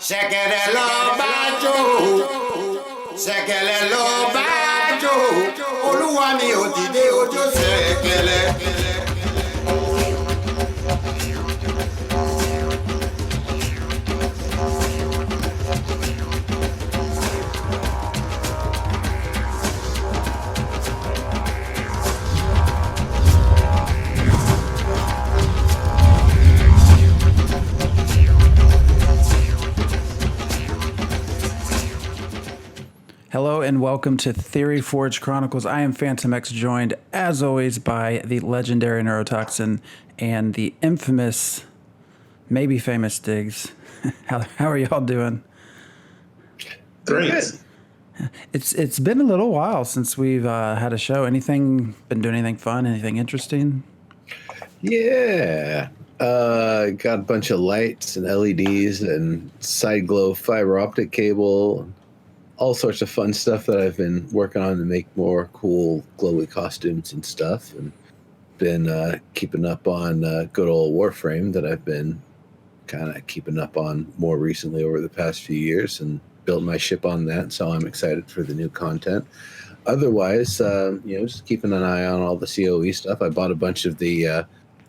Ṣẹ̀kẹ̀rẹ̀ lọ bá jó, ṣẹ̀kẹ̀rẹ̀ lọ bá jó, olúwa mi ò dìde ojó ṣẹ̀kẹ̀rẹ̀. Hello and welcome to Theoryforge Chronicles. I am Phantom X, joined as always by the legendary Neurotoxin and the infamous, maybe famous Diggs. How are y'all doing? Great. It's been a little while since we've had a show. Been doing anything fun? Anything interesting? Yeah. Got a bunch of lights and LEDs and side glow fiber optic cable. All sorts of fun stuff that I've been working on to make more cool glowy costumes and stuff, and been keeping up on good old Warframe that I've been kind of keeping up on more recently over the past few years, and built my ship on that, so I'm excited for the new content. Otherwise, just keeping an eye on all the COE stuff. I bought a bunch of the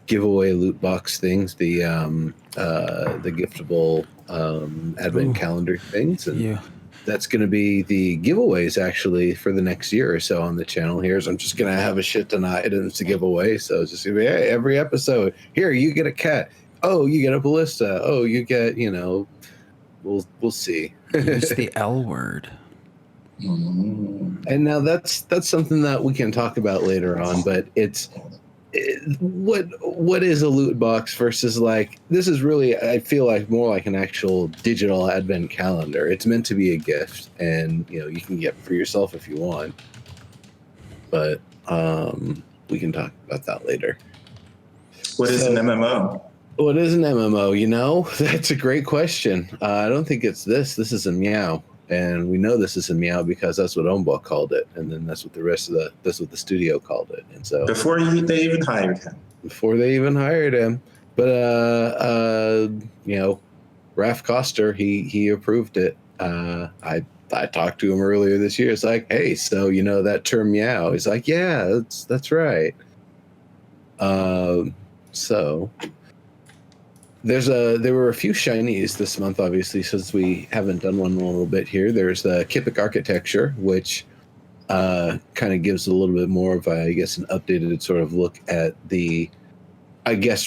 giveaway loot box things, the giftable advent calendar things, and Yeah. that's going to be the giveaways actually for the next year or so on the channel here. So I'm just going to have a shit ton of items to give away. So it's just going to be, hey, every episode, here, you get a cat. Oh, you get a ballista. Oh, you get, we'll see. Use the L word. And now that's something that we can talk about later on, but what is a loot box versus, like, this is really, I feel like, more like an actual digital advent calendar. It's meant to be a gift, and you can get for yourself if you want, but we can talk about that later. What is an MMO? What is an MMO? That's a great question. I don't think it's this is a Meow, and we know this is a Meow because that's what Ombok called it, and then that's what that's what the studio called it. And so They even hired him. But Raph Koster, he approved it. I talked to him earlier this year. It's like, hey, so that term Meow? He's like, yeah, that's right. So there were a few shinies this month, obviously, since we haven't done one in a little bit here. There's the Kipik architecture, which kind of gives a little bit more of an updated sort of look at the,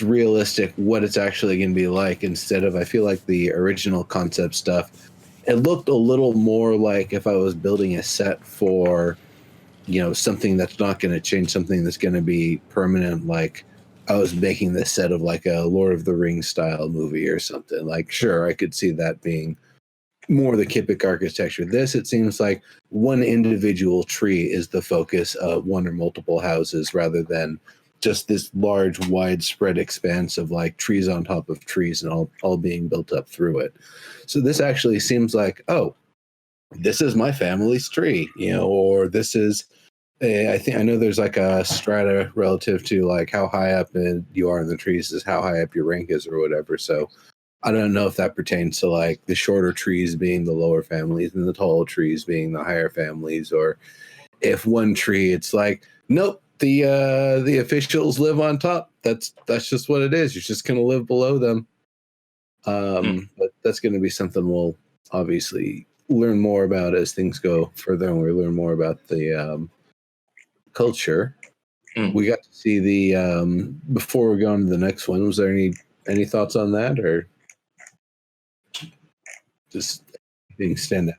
realistic what it's actually going to be like, instead of, I feel like the original concept stuff, it looked a little more like if I was building a set for, something that's not going to change, something that's going to be permanent, like I was making this set of like a Lord of the Rings style movie or something. Like, sure, I could see that being more the Kipik architecture. This, it seems like one individual tree is the focus of one or multiple houses, rather than just this large, widespread expanse of like trees on top of trees and all being built up through it. So this actually seems like, oh, this is my family's tree, or this is, I know there's like a strata relative to like how high up you are in the trees is how high up your rank is or whatever. So I don't know if that pertains to like the shorter trees being the lower families and the taller trees being the higher families, or if one tree, it's like, nope, the officials live on top. That's just what it is. You're just going to live below them. But that's going to be something we'll obviously learn more about as things go further, and we learn more about the culture. We got to see the before we go on to the next one, was there any thoughts on that, or just being stand out?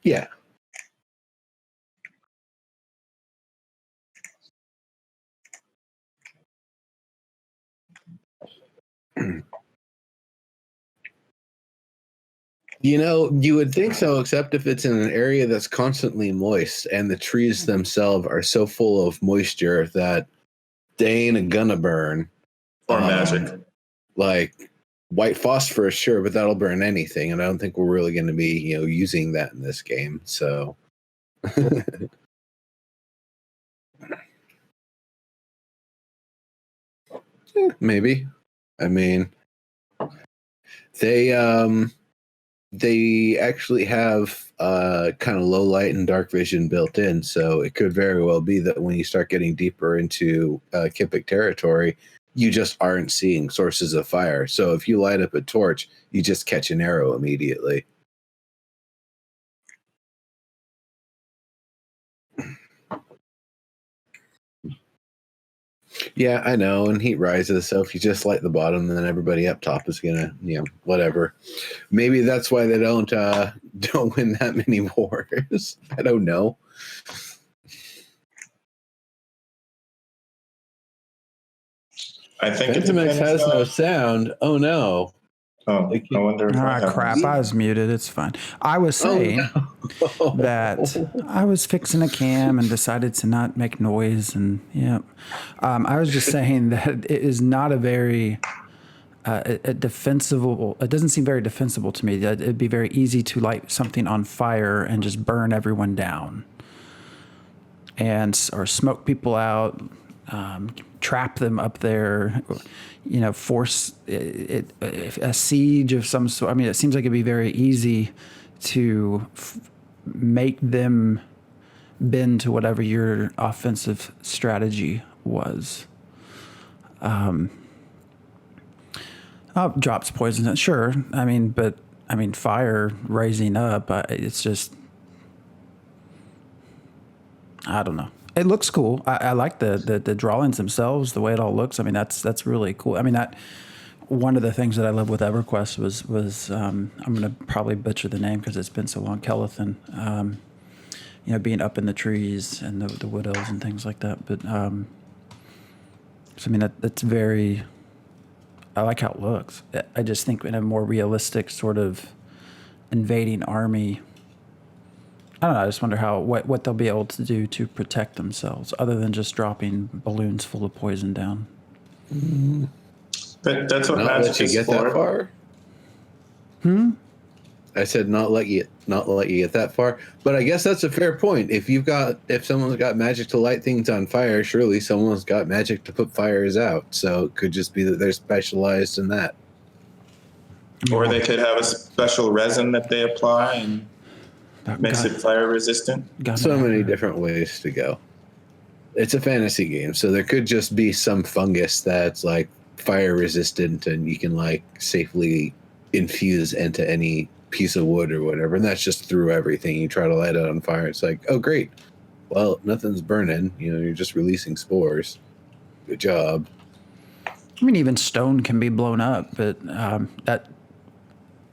Yeah. You would think so, except if it's in an area that's constantly moist and the trees themselves are so full of moisture that they ain't gonna burn. Or magic. Like white phosphorus, sure, but that'll burn anything, and I don't think we're really going to be, using that in this game. So maybe. I mean, they actually have kind of low light and dark vision built in, so it could very well be that when you start getting deeper into Kipik territory, you just aren't seeing sources of fire. So if you light up a torch, you just catch an arrow immediately. Yeah, I know. And heat rises, so if you just light the bottom, then everybody up top is gonna, whatever. Maybe that's why they don't win that many wars. I don't know. I think Phantomex has no sound. Oh no. Oh, I wonder if I have crap! I was muted. It's fine. I was saying that I was fixing a cam and decided to not make noise, and I was just saying that it is not a very defensible. It doesn't seem very defensible to me. That it'd be very easy to light something on fire and just burn everyone down, or smoke people out. Trap them up there, force a siege of some sort. I mean, it seems like it'd be very easy to make them bend to whatever your offensive strategy was. Drops poison, sure. Fire raising up. It's just, I don't know. It looks cool. I like the drawings themselves, the way it all looks. I mean, that's really cool. I mean, one of the things that I love with EverQuest was I'm going to probably butcher the name because it's been so long, Kelethan. Being up in the trees and the wood elves and things like that. But that's very. I like how it looks. I just think in a more realistic sort of invading army. I don't know. I just wonder what they'll be able to do to protect themselves, other than just dropping balloons full of poison down. But that's what not magic let you is get for. that far. I said not let you get that far. But I guess that's a fair point. If someone's got magic to light things on fire, surely someone's got magic to put fires out. So it could just be that they're specialized in that. Or they could have a special resin that they apply and makes it fire resistant. So many different ways to go. It's a fantasy game, so there could just be some fungus that's like fire resistant and you can like safely infuse into any piece of wood or whatever, and that's just through everything. You try to light it on fire, it's like, oh great, well, nothing's burning, you're just releasing spores. Good job. I mean, even stone can be blown up, but that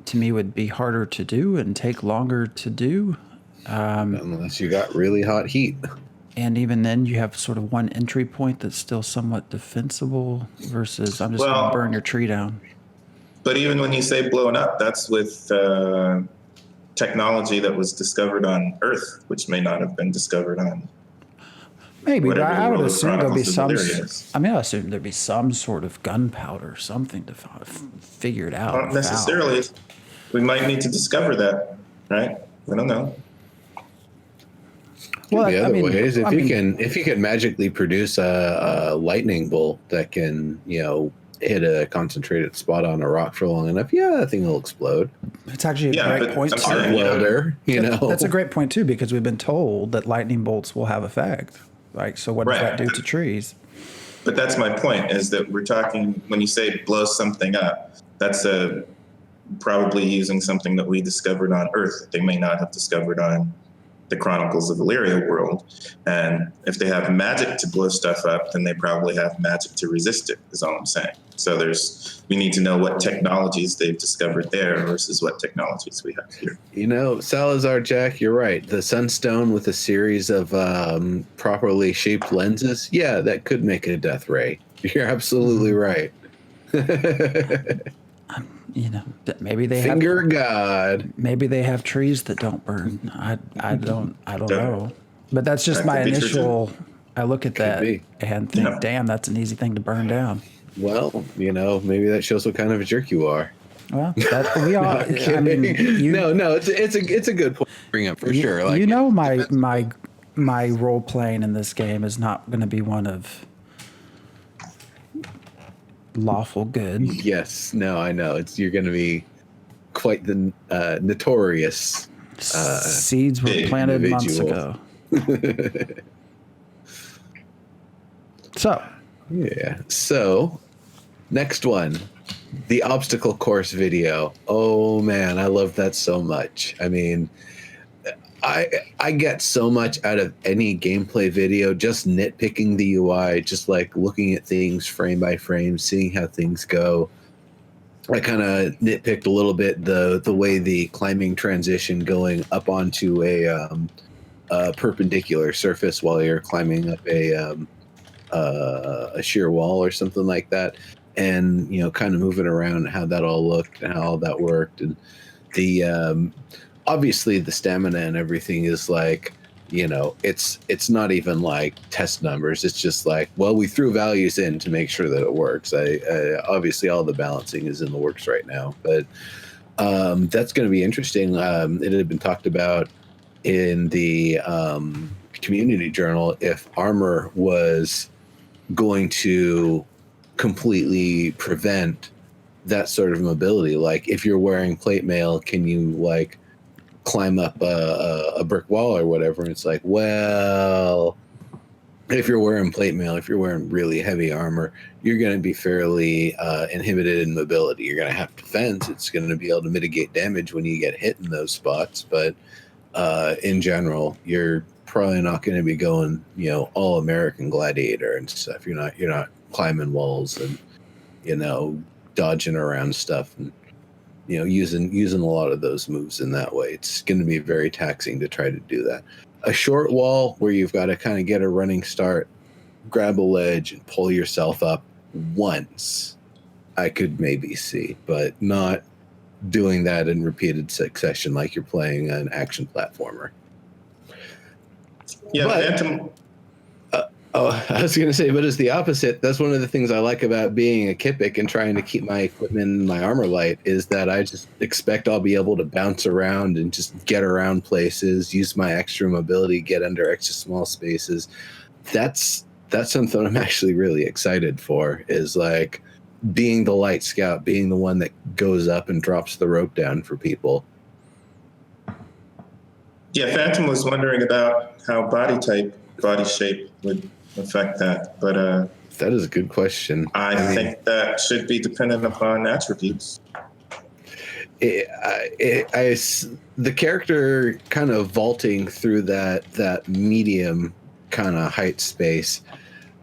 to me would be harder to do and take longer to do. Unless you got really hot heat. And even then, you have sort of one entry point that's still somewhat defensible versus I'm just going to burn your tree down. But even when you say blown up, that's with technology that was discovered on Earth, which may not have been discovered on. Maybe, but I would assume there'll be some. I assume there'd be some sort of gunpowder, something to figure it out. Not necessarily. We might need to discover that, right? I don't know. Well, the other ways, if you can magically produce a lightning bolt that can, hit a concentrated spot on a rock for long enough, that thing will explode. It's actually a great point. Welder, That's a great point too, because we've been told that lightning bolts will have effect. Like, so what does that do to trees? But that's my point, is that we're talking, when you say blow something up, that's probably using something that we discovered on Earth that they may not have discovered on the Chronicles of Elyria world. And if they have magic to blow stuff up, then they probably have magic to resist it, is all I'm saying. So we need to know what technologies they've discovered there versus what technologies we have here. Salazar Jack, you're right. The Sunstone with a series of properly shaped lenses, that could make it a death ray. You're absolutely right. Maybe they God. Maybe they have trees that don't burn. I don't know. But that's just my initial. I look at that and think, damn, that's an easy thing to burn down. Well, maybe that shows what kind of a jerk you are. Well, we all. I mean, it's a good point to bring up for sure. Like, my role playing in this game is not going to be one of lawful good. Yes, no, I know. You're going to be quite the notorious Seeds were big planted months individual. ago. So, Yeah. So, next one, the obstacle course video. Oh man, I love that so much. I mean, I get so much out of any gameplay video, just nitpicking the UI, just like looking at things frame by frame, seeing how things go. I kind of nitpicked a little bit the way the climbing transition going up onto a perpendicular surface while you're climbing up a sheer wall or something like that, and kind of moving around, how that all looked and how all that worked, and the obviously the stamina and everything is like, it's not even like test numbers. It's just like, well, we threw values in to make sure that it works. I obviously all the balancing is in the works right now, but that's going to be interesting. It had been talked about in the community journal if armor was going to completely prevent that sort of mobility. Like if you're wearing plate mail, can you like climb up a brick wall or whatever? And it's like, well, if you're wearing plate mail, if you're wearing really heavy armor, you're going to be fairly inhibited in mobility. You're going to have defense. It's going to be able to mitigate damage when you get hit in those spots. But in general, you're probably not going to be going, all American gladiator and stuff. You're not climbing walls and, dodging around stuff and, using a lot of those moves in that way. It's going to be very taxing to try to do that. A short wall where you've got to kind of get a running start, grab a ledge and pull yourself up once, I could maybe see, but not doing that in repeated succession like you're playing an action platformer. Yeah, But- Phantom. I was going to say, but it's the opposite. That's one of the things I like about being a Kipik and trying to keep my equipment and my armor light is that I just expect I'll be able to bounce around and just get around places, use my extra mobility, get under extra small spaces. That's something I'm actually really excited for, is like being the light scout, being the one that goes up and drops the rope down for people. Yeah, Phantom was wondering about how body shape would affect that, but That is a good question. I mean, think that should be dependent upon attributes. The character kind of vaulting through that medium kind of height space.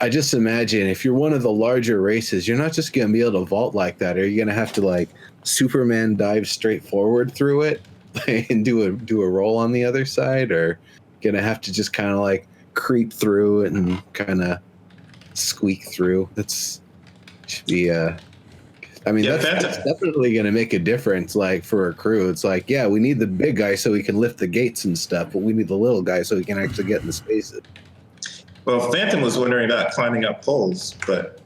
I just imagine if you're one of the larger races, you're not just going to be able to vault like that. Are you going to have to like Superman dive straight forward through it and do a roll on the other side, or going to have to just kind of like creep through it and kind of squeak through? That's should be that's definitely going to make a difference. Like for a crew, it's like, yeah, we need the big guy so he can lift the gates and stuff, but we need the little guy so he can actually get in the spaces. Well, Phantom was wondering about climbing up poles, but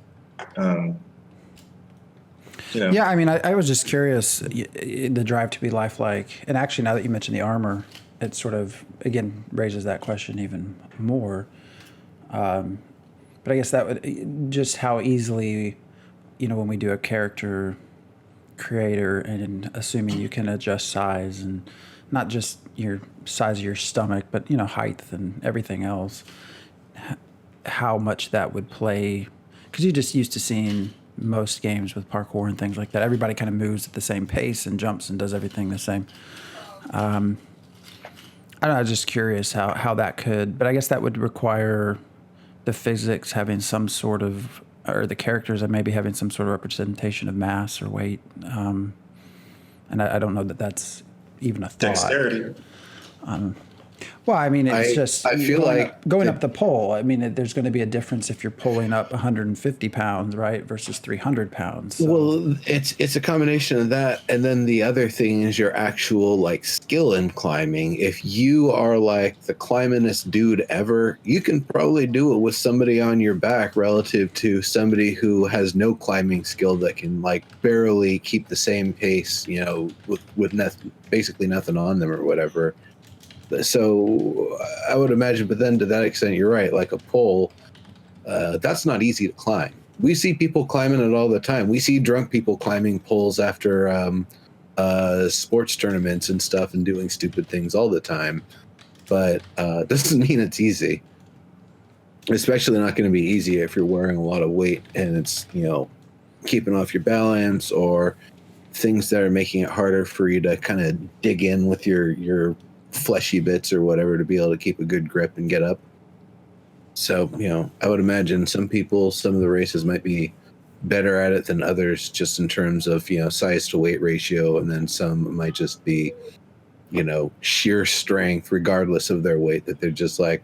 Yeah, I mean, I was just curious, the drive to be lifelike. And actually, now that you mentioned the armor, it sort of, again, raises that question even more. But I guess that would, just how easily, when we do a character creator and assuming you can adjust size and not just your size of your stomach, but, height and everything else, how much that would play. Because you're just used to seeing most games with parkour and things like that, everybody kind of moves at the same pace and jumps and does everything the same. I don't know, I'm just curious how that could, but I guess that would require the physics having some sort of, or the characters maybe having some sort of representation of mass or weight. And I don't know that that's even a thought. dexterity. Well, I mean, it's I feel like going up the pole. I mean, there's going to be a difference if you're pulling up 150 pounds, right, versus 300 pounds. So. Well, it's a combination of that, and then the other thing is your actual like skill in climbing. If you are like the climbingest dude ever, you can probably do it with somebody on your back relative to somebody who has no climbing skill that can like barely keep the same pace, with basically nothing on them or whatever. So I would imagine, but then to that extent, you're right. Like a pole, that's not easy to climb. We see people climbing it all the time. We see drunk people climbing poles after sports tournaments and stuff and doing stupid things all the time. But doesn't mean it's easy. Especially not going to be easy if you're wearing a lot of weight and it's, keeping off your balance or things that are making it harder for you to kind of dig in with your fleshy bits or whatever to be able to keep a good grip and get up. So, I would imagine some of the races might be better at it than others just in terms of, size to weight ratio. And then some might just be, sheer strength regardless of their weight, that they're just like,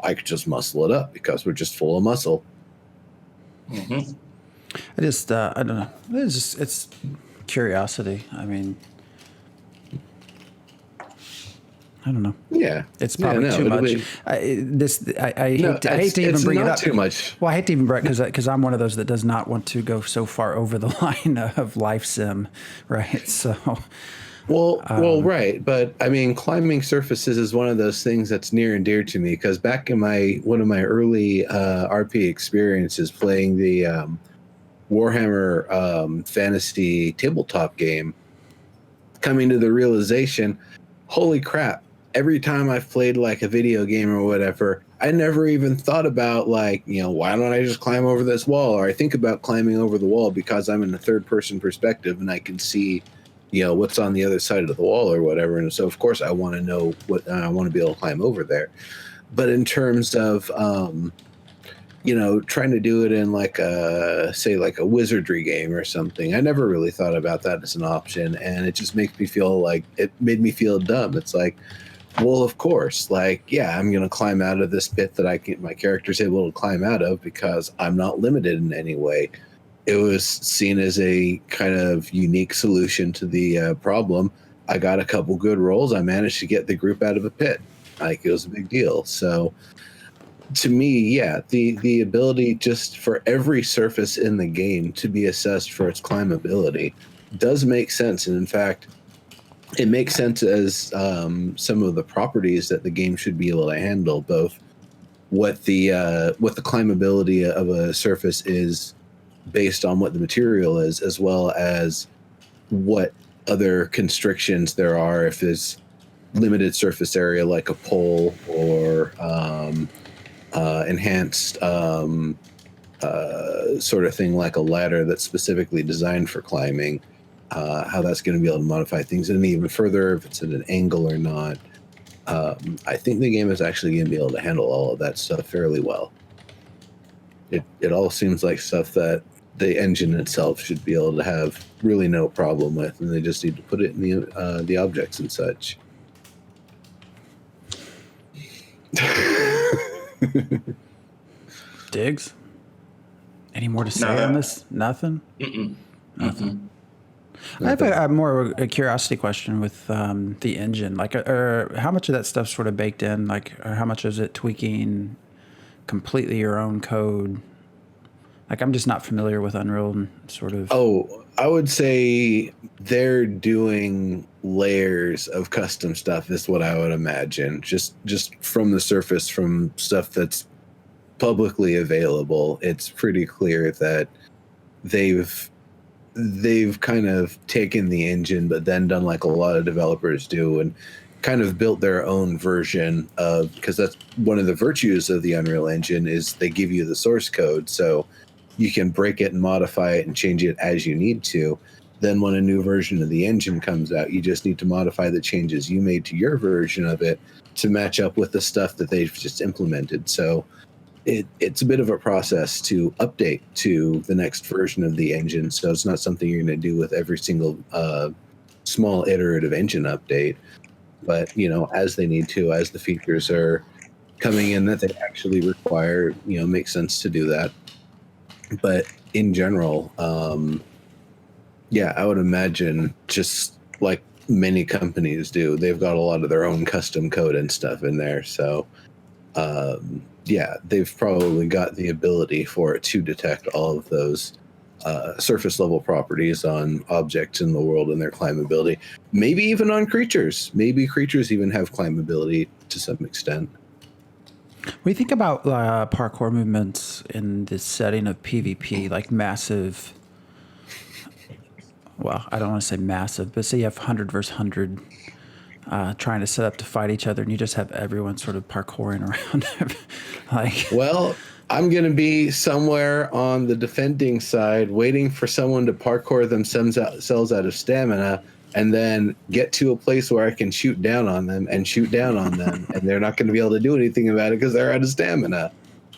I could just muscle it up because we're just full of muscle. Mm-hmm. I don't know. It's curiosity. I mean, I don't know. Yeah, it's probably too much. I hate to even bring it up. Too much. Well, I hate to even bring because I'm one of those that does not want to go so far over the line of life sim, right? So, well, right. But I mean, climbing surfaces is one of those things that's near and dear to me because back in one of my early RP experiences playing the Warhammer fantasy tabletop game, coming to the realization, holy crap. Every time I've played like a video game or whatever, I never even thought about like, why don't I just climb over this wall? Or I think about climbing over the wall because I'm in a third person perspective and I can see, what's on the other side of the wall or whatever. And so of course I want to know I want to be able to climb over there. But in terms of, trying to do it in like a wizardry game or something, I never really thought about that as an option. And it just makes me feel like it made me feel dumb. It's like, well, of course, like, yeah, I'm going to climb out of this pit that my character's able to climb out of because I'm not limited in any way. It was seen as a kind of unique solution to the problem. I got a couple good rolls. I managed to get the group out of a pit. Like, it was a big deal. So to me, yeah, the ability just for every surface in the game to be assessed for its climbability does make sense. And in fact, it makes sense as some of the properties that the game should be able to handle, both what the climbability of a surface is based on what the material is, as well as what other constrictions there are if there's limited surface area like a pole or enhanced sort of thing like a ladder that's specifically designed for climbing. How that's going to be able to modify things and even further if it's at an angle or not. I think the game is actually going to be able to handle all of that stuff fairly well. It all seems like stuff that the engine itself should be able to have really no problem with, and they just need to put it in the objects and such. Diggs? Any more to say on this? Nothing? Mm-mm. Nothing. Mm-mm. I have a more a curiosity question with the engine. Like, how much of that stuff's sort of baked in? Like, or how much is it tweaking completely your own code? Like, I'm just not familiar with Unreal and sort of. Oh, I would say they're doing layers of custom stuff is what I would imagine. Just from the surface, from stuff that's publicly available, it's pretty clear that they've kind of taken the engine, but then done like a lot of developers do and kind of built their own version of, because that's one of the virtues of the Unreal Engine is they give you the source code. So you can break it and modify it and change it as you need to. Then when a new version of the engine comes out, you just need to modify the changes you made to your version of it to match up with the stuff that they've just implemented. So it's a bit of a process to update to the next version of the engine. So it's not something you're going to do with every single small iterative engine update. But, as they need to, as the features are coming in that they actually require, makes sense to do that. But in general, I would imagine just like many companies do, they've got a lot of their own custom code and stuff in there. So, they've probably got the ability for it to detect all of those surface level properties on objects in the world and their climbability. Maybe even on creatures. Maybe creatures even have climbability to some extent. We think about parkour movements in the setting of PvP, like massive. Well, I don't want to say massive, but say you have 100 versus 100 trying to set up to fight each other, and you just have everyone sort of parkouring around. Like, Well, I'm going to be somewhere on the defending side, waiting for someone to parkour themselves out of stamina, and then get to a place where I can shoot down on them, and they're not going to be able to do anything about it because they're out of stamina.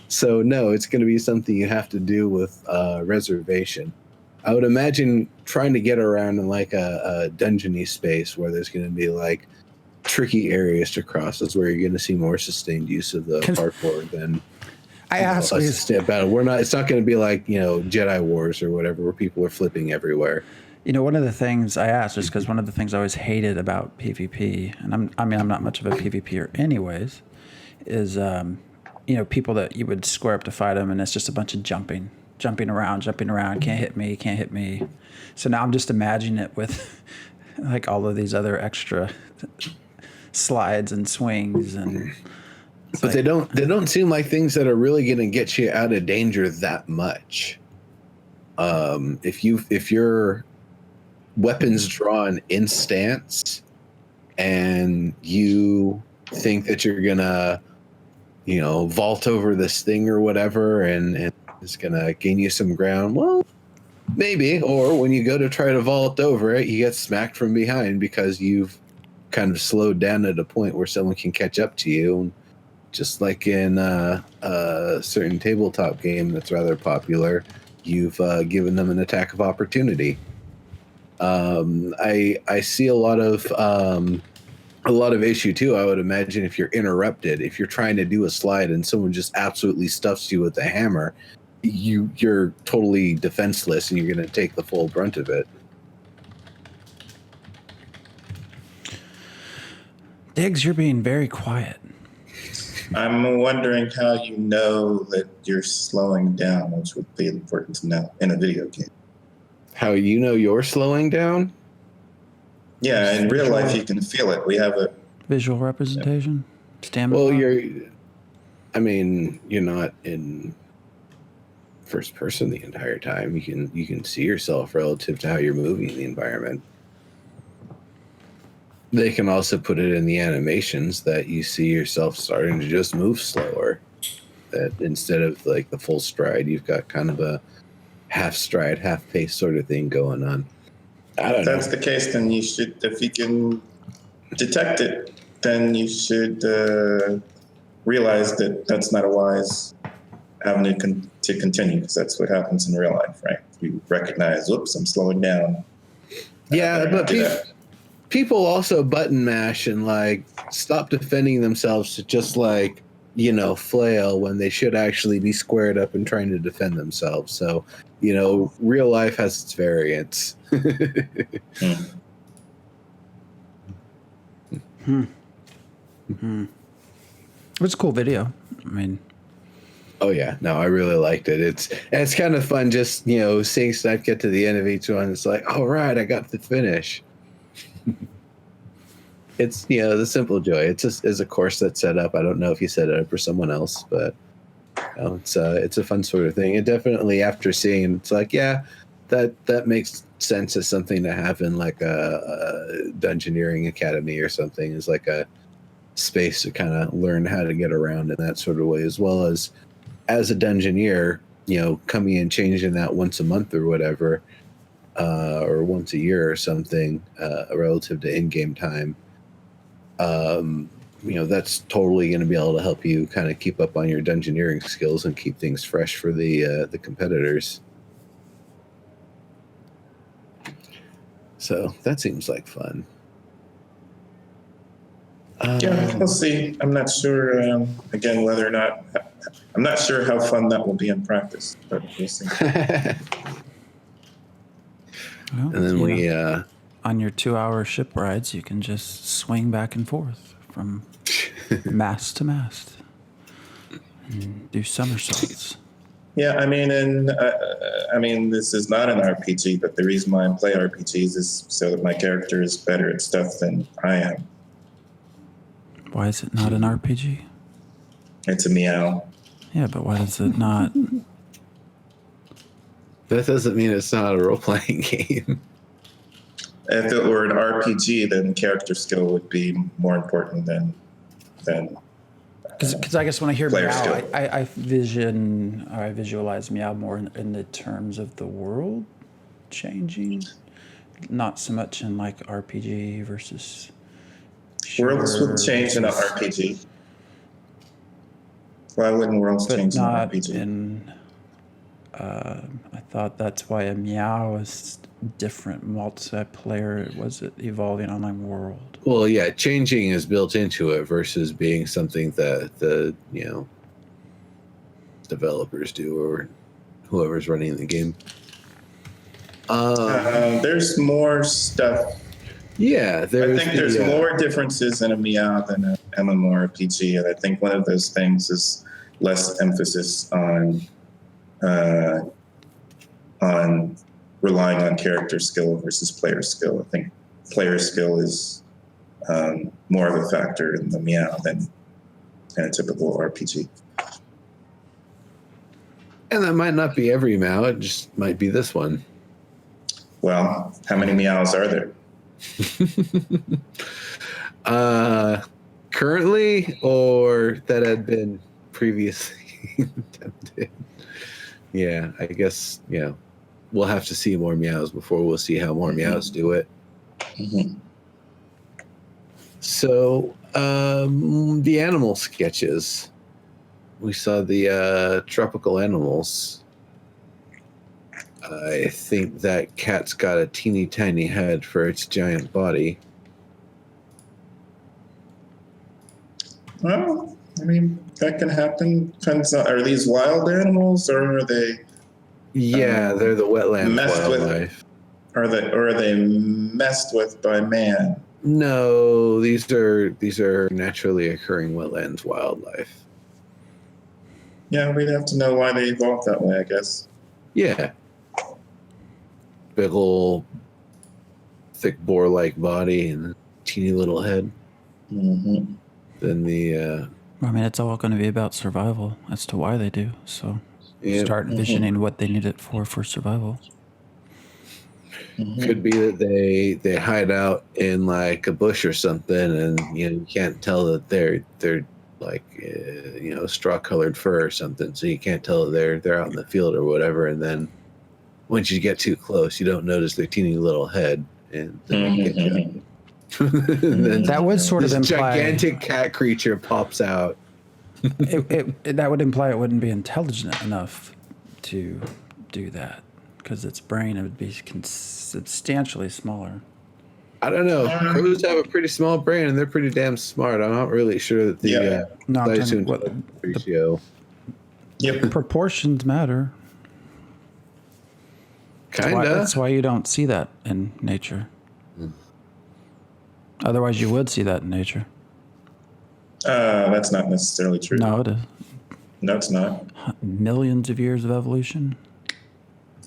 So no, it's going to be something you have to do with reservation. I would imagine trying to get around in like a dungeony space where there's going to be like tricky areas to cross is where you're going to see more sustained use of the parkour than a step battle. It's not going to be like, Jedi Wars or whatever, where people are flipping everywhere. One of the things I asked is because one of the things I always hated about PvP, and I'm not much of a PvPer anyways, is people that you would square up to fight them, and it's just a bunch of jumping around, can't hit me. So now I'm just imagining it with like all of these other extra slides and swings, and but they don't seem like things that are really going to get you out of danger that much. If your weapons drawn in stance and you think that you're gonna vault over this thing or whatever and it's gonna gain you some ground, well, maybe. Or when you go to try to vault over it, you get smacked from behind because you've kind of slowed down at a point where someone can catch up to you. Just like in a certain tabletop game that's rather popular, you've given them an attack of opportunity. I see a lot of issue too. I would imagine if you're interrupted, if you're trying to do a slide and someone just absolutely stuffs you with a hammer, you're totally defenseless and you're going to take the full brunt of it. Diggs, you're being very quiet. I'm wondering how you know that you're slowing down, which would be important to know in a video game. How you know you're slowing down? Yeah, in real life you can feel it. We have a visual representation. Stamina. Well, you're not in first person the entire time. You can see yourself relative to how you're moving in the environment. They can also put it in the animations that you see yourself starting to just move slower. That instead of like the full stride, you've got kind of a half stride, half pace sort of thing going on. I don't know. If that's the case, then you should, if you can detect it, then you should realize that that's not a wise avenue to continue, because that's what happens in real life, right? You recognize, oops, I'm slowing down. Yeah, but people also button mash and like stop defending themselves to just like, flail when they should actually be squared up and trying to defend themselves. So, real life has its variants. It's a cool video. I mean, oh yeah, no, I really liked it. It's kind of fun just, seeing stuff get to the end of each one. It's like, all right, I got the finish. It's, the simple joy. It's just as a course that's set up. I don't know if you set it up for someone else, but it's a fun sort of thing. And definitely after seeing, it's like, yeah, that makes sense as something to have in like a Dungeoneering Academy or something, is like a space to kind of learn how to get around in that sort of way, as well as a Dungeoneer, coming and changing that once a month or whatever, or once a year or something, relative to in-game time. That's totally going to be able to help you kind of keep up on your Dungeoneering skills and keep things fresh for the competitors. So that seems like fun. Yeah, we'll see. I'm not sure, again, whether or not, I'm not sure how fun that will be in practice, but we'll see. Well, and then on your 2-hour ship rides, you can just swing back and forth from mast to mast and do somersaults. Yeah, I mean, this is not an RPG, but the reason why I play RPGs is so that my character is better at stuff than I am. Why is it not an RPG? It's a meow. Yeah, but why does it not? That doesn't mean it's not a role-playing game. If it were an RPG, then character skill would be more important than Because I guess when I hear Player meow, skill. I visualize meow more in the terms of the world changing, not so much in like RPG versus worlds shooter would change in an versus- RPG. Why wouldn't worlds but change in an not RPG? in. I thought that's why a meow is different multiplayer. Was it evolving online world? Well, yeah, changing is built into it versus being something that the developers do or whoever's running the game. There's more stuff. Yeah, I think there's more differences in a meow than an MMORPG, and I think one of those things is less emphasis on relying on character skill versus player skill. I think player skill is more of a factor in the meow than in a typical RPG. And that might not be every meow. It just might be this one. Well, how many meows are there? Currently, or that had been previously attempted. Yeah, I guess, we'll have to see more meows before we'll see how more meows do it. Mm-hmm. So, the animal sketches. We saw the tropical animals. I think that cat's got a teeny tiny head for its giant body. Well, I mean, that can happen. Depends on, are these wild animals or are they Yeah, they're the wetland messed with? wildlife. Are they messed with by man? No, these are naturally occurring wetlands wildlife. Yeah, we'd have to know why they evolved that way, I guess. Yeah. Big ol' thick boar-like body and teeny little head. Mm-hmm. Then the I mean, it's all going to be about survival as to why they do. So start envisioning what they need it for survival. Mm-hmm. could be that they hide out in like a bush or something, and you can't tell that they're like straw colored fur or something, so you can't tell that they're out in the field or whatever. And then once you get too close, you don't notice their teeny little head, and then they get you. And then That would sort of this imply gigantic cat creature pops out. that would imply it wouldn't be intelligent enough to do that because its brain would be substantially smaller. I don't know. Crows have a pretty small brain, and they're pretty damn smart. I'm not really sure that the No, I'm size to talking- what- intelligence ratio. Yep. Proportions matter. Kinda. That's why you don't see that in nature. Otherwise, you would see that in nature. That's not necessarily true. No, it is. No, it's not. Millions of years of evolution.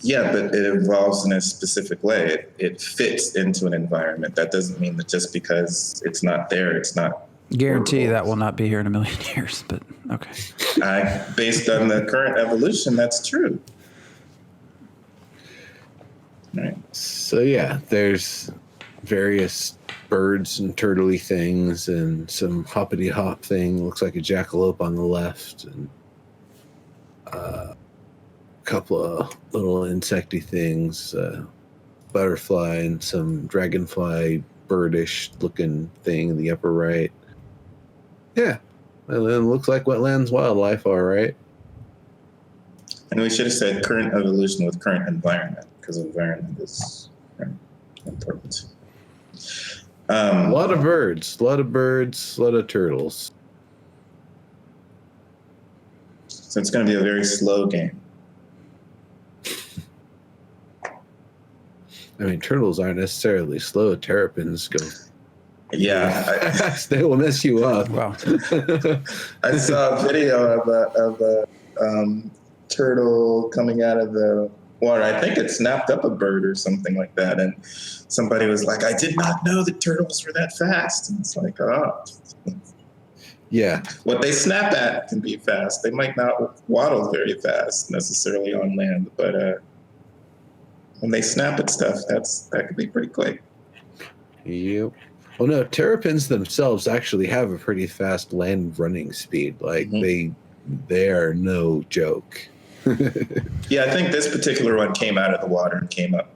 Yeah, but it evolves in a specific way. It fits into an environment. That doesn't mean that just because it's not there, it's not. Guarantee workable. that will not be here in a million years, but okay. Based on the current evolution, that's true. Right. So yeah, there's various birds and turtley things, and some hoppity hop thing. Looks like a jackalope on the left, and a couple of little insecty things, butterfly and some dragonfly birdish looking thing in the upper right. Yeah, and it looks like wetlands wildlife, all right. And we should have said current evolution with current environment, because environment is important. A lot of birds, a lot of turtles. So it's going to be a very slow game. I mean, turtles aren't necessarily slow. Terrapins go. Yeah. They will mess you up. Wow. I saw a video of a turtle coming out of the water. I think it snapped up a bird or something like that. And somebody was like, I did not know that turtles were that fast. And it's like, oh. Yeah. What they snap at can be fast. They might not waddle very fast necessarily on land, but when they snap at stuff, that could be pretty quick. Yep. Well, no, terrapins themselves actually have a pretty fast land running speed. Like they are no joke. Yeah, I think this particular one came out of the water and came up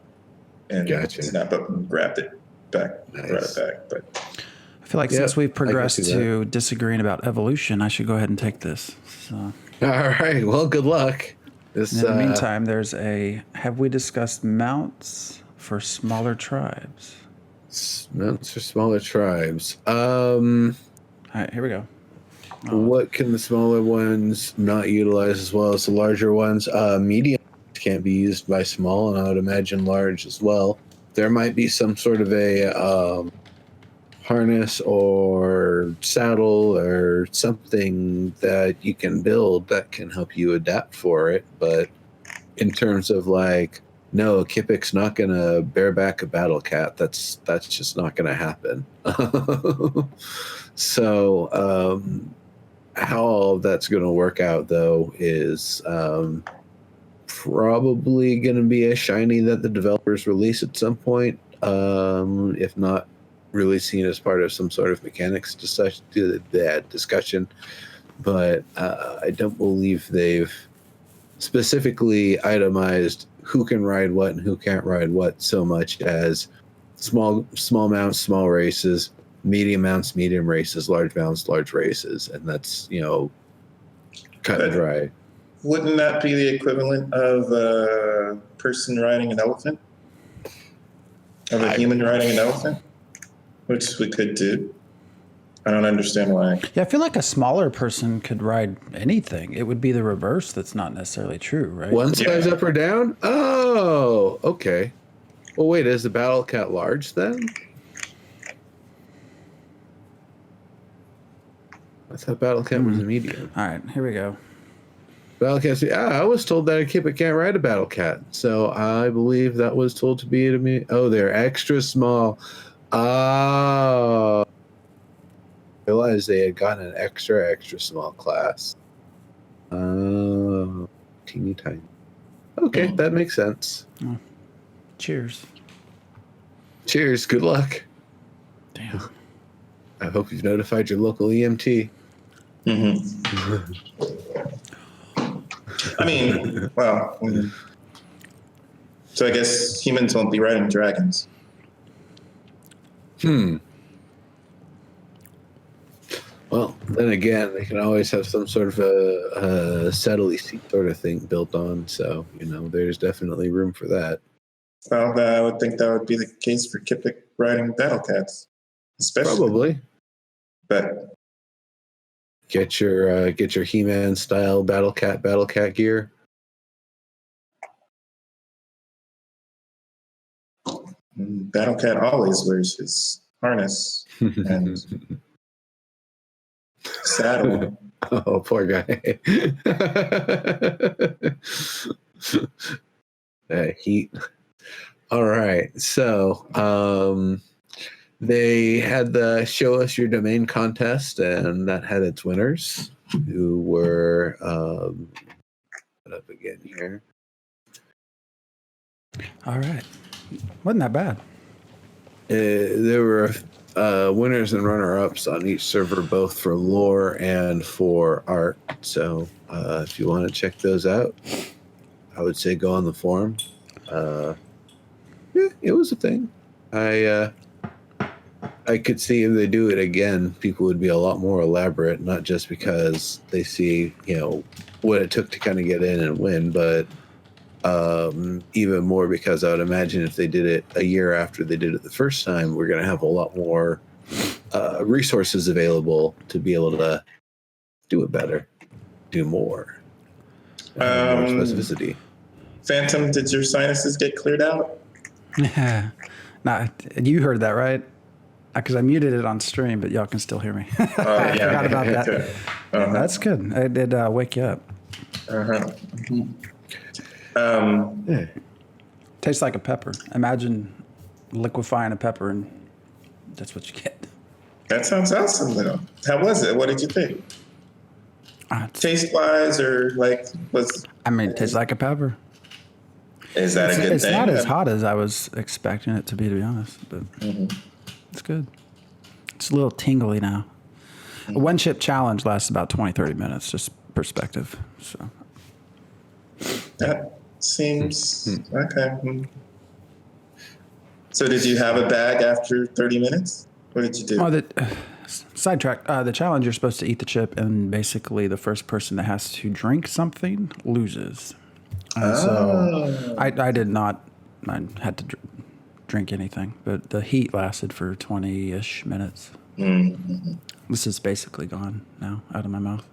and Gotcha. snapped up and grabbed it back, brought it back. But I feel like since we've progressed to disagreeing about evolution, I should go ahead and take this. So. All right. Well, good luck. In the meantime, have we discussed mounts for smaller tribes? Mounts for smaller tribes. All right, here we go. What can the smaller ones not utilize as well as the larger ones? Medium can't be used by small, and I would imagine large as well. There might be some sort of a harness or saddle or something that you can build that can help you adapt for it. But in terms of like, no, a Kipik's not going to bareback a battle cat. That's just not going to happen. So how all that's going to work out, though, is probably going to be a shiny that the developers release at some point, if not really seen as part of some sort of mechanics discussion. But I don't believe they've specifically itemized who can ride what and who can't ride what so much as small mounts, small races, medium mounts, medium races, large mounts, large races. And that's, cut and dry. Wouldn't that be the equivalent of a person riding an elephant? Of a human riding an elephant? Which we could do. I don't understand why. Yeah, I feel like a smaller person could ride anything. It would be the reverse that's not necessarily true, right? One size up or down? Oh, okay. Well, wait, is the battle cat large then? I thought battle cat was a medium. All right, here we go. Battle cat. I was told that a Kipik can't ride a battle cat, so I believe that was told to be to me. Oh, they're extra small. Oh. I realized they had gotten an extra small class. Oh, teeny tiny. Okay, that makes sense. Oh. Cheers. Cheers. Good luck. Damn. I hope you've notified your local EMT. I mean, well, so I guess humans won't be riding dragons. Well, then again, they can always have some sort of a saddle seat sort of thing built on. So, there's definitely room for that. Well, I would think that would be the case for Kipik riding battle cats, especially. Probably. But get your He-Man style battle cat gear. Battle Cat always wears his harness and saddle. Oh, poor guy. Heat. All right. So they had the Show Us Your Domain contest, and that had its winners, who were put up again here. All right. Wasn't that bad. There were winners and runner-ups on each server, both for lore and for art. So if you want to check those out, I would say go on the forum. Yeah, it was a thing. I could see if they do it again, people would be a lot more elaborate, not just because they see, what it took to kind of get in and win, but even more because I would imagine if they did it a year after they did it the first time, we're going to have a lot more resources available to be able to do it better, do more, more specificity. Phantom, did your sinuses get cleared out? Nah, you heard that, right? Because I muted it on stream, but y'all can still hear me. I forgot about that. Uh-huh. That's good. It did wake you up. Tastes like a pepper. Imagine liquefying a pepper, and that's what you get. That sounds awesome, though. How was it? What did you think? Taste wise, or like, it tastes like a pepper. Is that a good It's thing? not as hot as I was expecting it to be honest, but it's good. It's a little tingly now. A one chip challenge lasts about 20-30 minutes, just perspective. So That seems okay. So did you have a bag after 30 minutes? What did you do? Sidetrack. The challenge, you're supposed to eat the chip, and basically the first person that has to drink something loses. So I did not. I had to drink anything, but the heat lasted for 20-ish minutes. Mm-hmm. This is basically gone now, out of my mouth.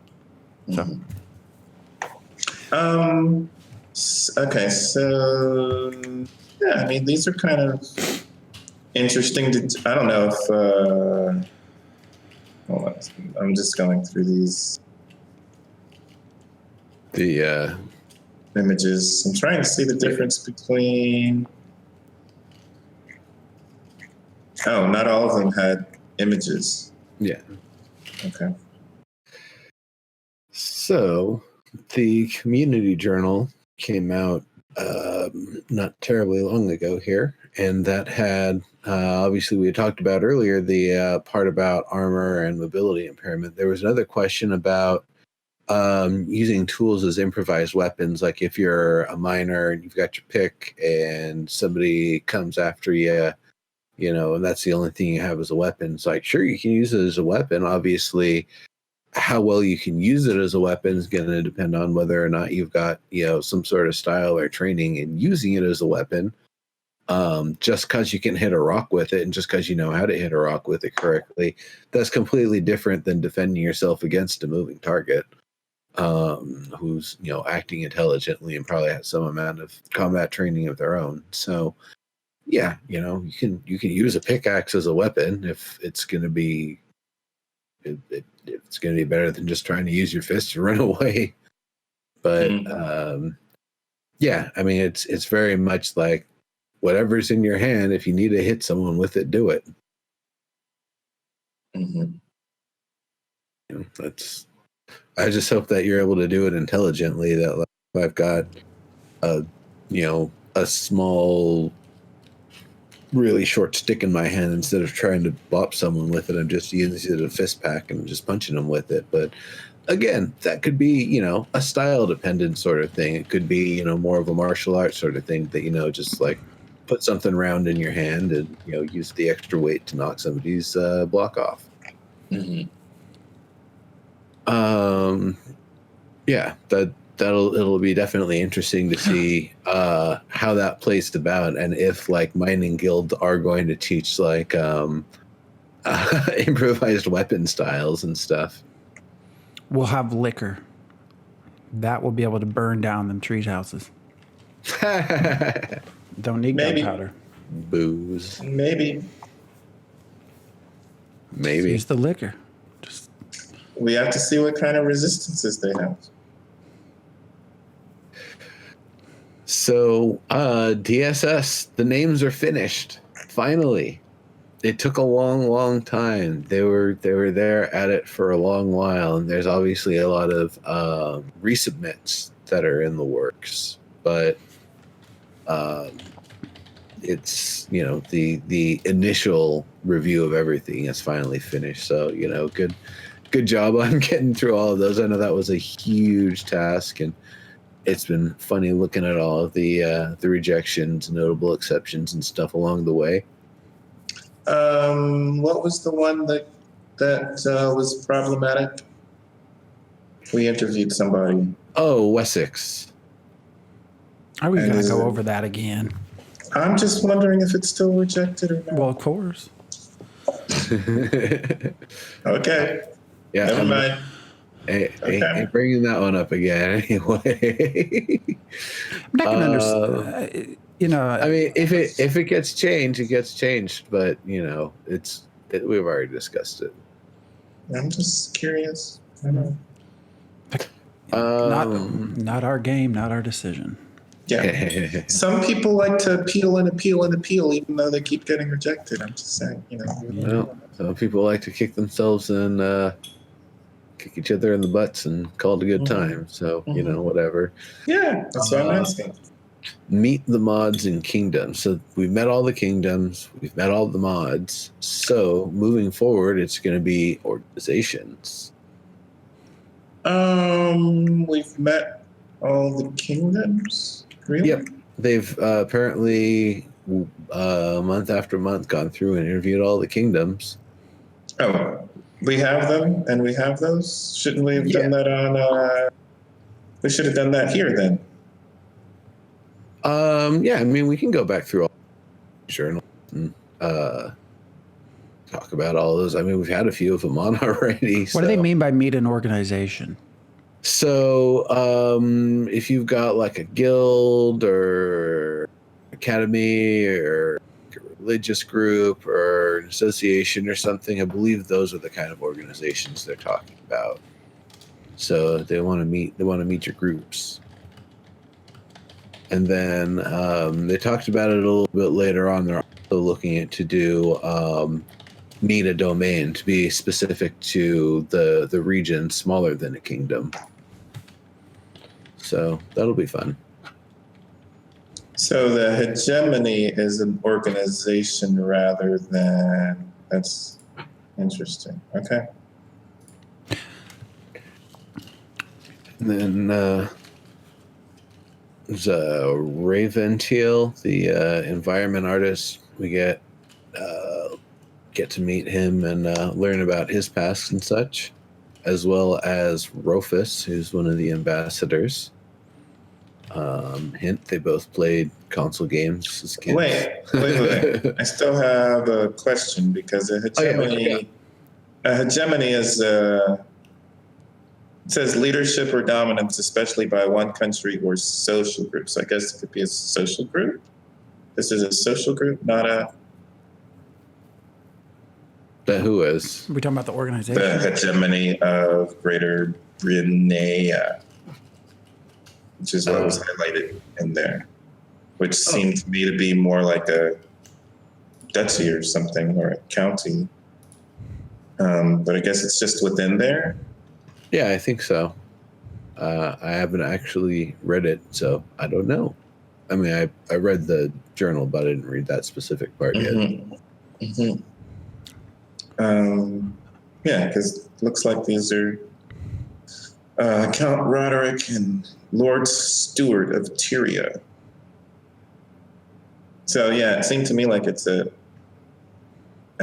So. Okay, so yeah, I mean, these are kind of interesting. I don't know if hold on, I'm just going through these images. I'm trying to see the difference between. Oh, not all of them had images. Yeah. Okay. So the community journal came out not terribly long ago here, and that had obviously we had talked about earlier the part about armor and mobility impairment. There was another question about using tools as improvised weapons, like if you're a miner and you've got your pick and somebody comes after you, and that's the only thing you have as a weapon. It's like, sure, you can use it as a weapon. Obviously, how well you can use it as a weapon is going to depend on whether or not you've got, some sort of style or training in using it as a weapon. Just because you can hit a rock with it and just because you know how to hit a rock with it correctly, that's completely different than defending yourself against a moving target, who's, acting intelligently and probably has some amount of combat training of their own. So, yeah, you can use a pickaxe as a weapon if it's going to be it's going to be better than just trying to use your fist to run away. But yeah, I mean, it's very much like whatever's in your hand. If you need to hit someone with it, do it. Mm-hmm. I just hope that you're able to do it intelligently. That like, if I've got a small, really short stick in my hand, instead of trying to bop someone with it, I'm just using it as a fist pack and just punching them with it. But again, that could be, a style dependent sort of thing. It could be, more of a martial arts sort of thing that, just like put something round in your hand and, use the extra weight to knock somebody's block off. Mm-hmm. Yeah, it'll be definitely interesting to see how that plays about, and if like mining guilds are going to teach like improvised weapon styles and stuff. We'll have liquor that will be able to burn down them treat houses. Don't need gunpowder. Booze. Maybe Use the liquor. We have to see what kind of resistances they have. So DSS, the names are finished. Finally. It took a long time. They were there at it for a long while, and there's obviously a lot of resubmits that are in the works. But it's the initial review of everything is finally finished. So good job on getting through all of those. I know that was a huge task, and it's been funny looking at all of the rejections, notable exceptions, and stuff along the way. What was the one that was problematic? We interviewed somebody. Oh, Wessex. Are we going to go over that again? I'm just wondering if it's still rejected or not. Well, of course. Okay. Yeah. Never mind. Hey, bringing that one up again anyway. I'm not going to understand. I mean, if it gets changed, it gets changed. But we've already discussed it. I'm just curious. I don't know. Not our game, not our decision. Yeah. Some people like to appeal and appeal and appeal, even though they keep getting rejected. I'm just saying, Well, some people like to kick themselves and kick each other in the butts and call it a good time. So, whatever. Yeah, that's what I'm asking. Meet the mods in kingdoms. So we've met all the kingdoms. We've met all the mods. So moving forward, it's going to be organizations. We've met all the kingdoms. Really? Yep. They've apparently month after month gone through and interviewed all the kingdoms. Oh, we have them and we have those? Shouldn't we have done that on... we should have done that here then. Yeah, I mean, we can go back through all the journals and talk about all those. I mean, we've had a few of them on already. What do they mean by meet an organization? So, if you've got like a guild or academy or a religious group or an association or something, I believe those are the kind of organizations they're talking about. So they want to meet your groups. And then they talked about it a little bit later on. They're also looking at to do need a domain to be specific to the region smaller than a kingdom. So that'll be fun. So the hegemony is an organization rather than... That's interesting. Okay. And then there's Raventiel, the environment artist. We get to meet him and learn about his past and such, as well as Rufus, who's one of the ambassadors. Hint, they both played console games as kids. Wait. I still have a question because a hegemony is... it says leadership or dominance, especially by one country or social group. So I guess it could be a social group. This is a social group, not a... That who is? Are we talking about the organization? The hegemony of Greater Britannia, which is what was highlighted in there, which seemed to me to be more like a duchy or something, or a county. But I guess it's just within there. Yeah, I think so. I haven't actually read it, so I don't know. I mean, I read the journal, but I didn't read that specific part yet. Mm-hmm. Yeah, because it looks like these are Count Roderick and Lord Stewart of Tyria. So yeah, it seemed to me like I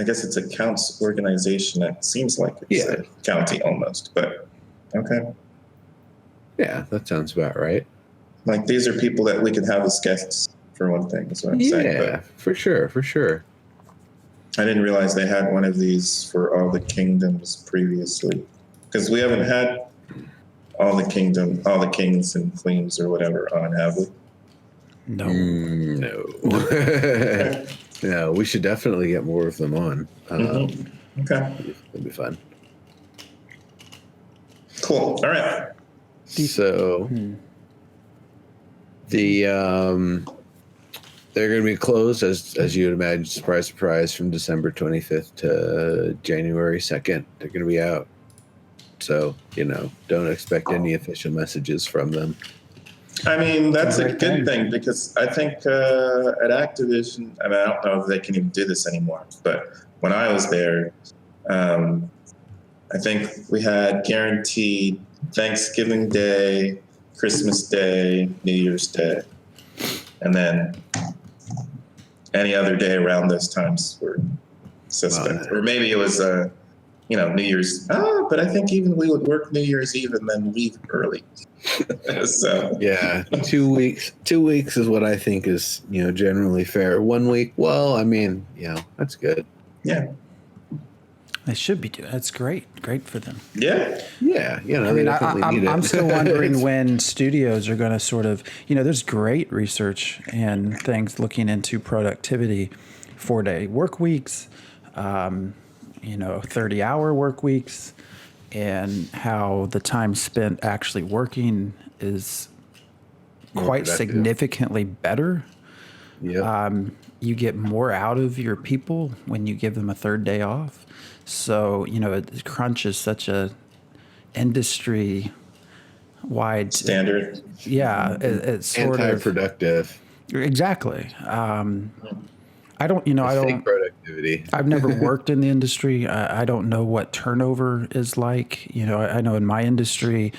guess it's a count's organization. It seems like it's a county almost, but okay. Yeah, that sounds about right. Like these are people that we can have as guests, for one thing, is what I'm saying. Yeah, for sure. I didn't realize they had one of these for all the kingdoms previously, because we haven't had all the kings and queens or whatever on, have we? No. No. No, we should definitely get more of them on. Okay. That'd be fun. Cool. All right. So they're going to be closed, as you would imagine, surprise, from December 25th to January 2nd. They're going to be out. So, don't expect any official messages from them. I mean, that's a good thing because I think at Activision, I don't know if they can even do this anymore, but when I was there, I think we had guaranteed Thanksgiving Day, Christmas Day, New Year's Day, and then any other day around those times were suspect. Or maybe it was, New Year's. But I think even we would work New Year's Eve and then leave early. So yeah, 2 weeks. 2 weeks is what I think is, generally fair. 1 week, well, I mean, that's good. Yeah. They should be doing. That's great for them. Yeah. Yeah. I mean, I'm still wondering when studios are going to sort of, there's great research and things looking into productivity, 4-day work weeks, 30-hour work weeks, and how the time spent actually working is quite productive. significantly better. Yeah. You get more out of your people when you give them a third day off. So, crunch is such a industry wide Standard. Yeah, it's sort of Anti-productive. exactly. I don't, I It's fake don't. productivity. I've never worked in the industry. I don't know what turnover is like. I know in my industry,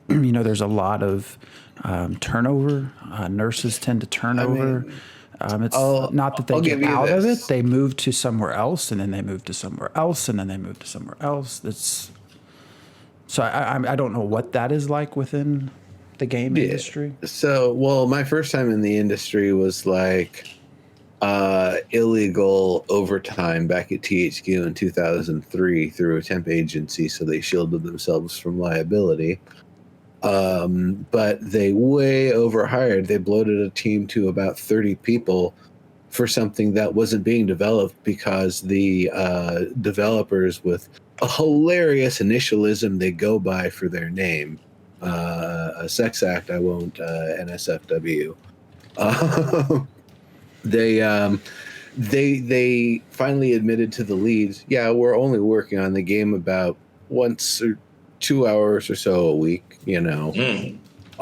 there's a lot of turnover. Nurses tend to turn over. It's not that they I'll get give you out of it; this. they move to somewhere else, and then they move to somewhere else, and then they move to somewhere else. So I don't know what that is like within the game industry. So, well, my first time in the industry was like illegal overtime back at THQ in 2003 through a temp agency, so they shielded themselves from liability. But they way overhired. They bloated a team to about 30 people for something that wasn't being developed because the developers, with a hilarious initialism they go by for their name, a sex act, I won't NSFW. They finally admitted to the leads, yeah, we're only working on the game about once or 2 hours or so a week,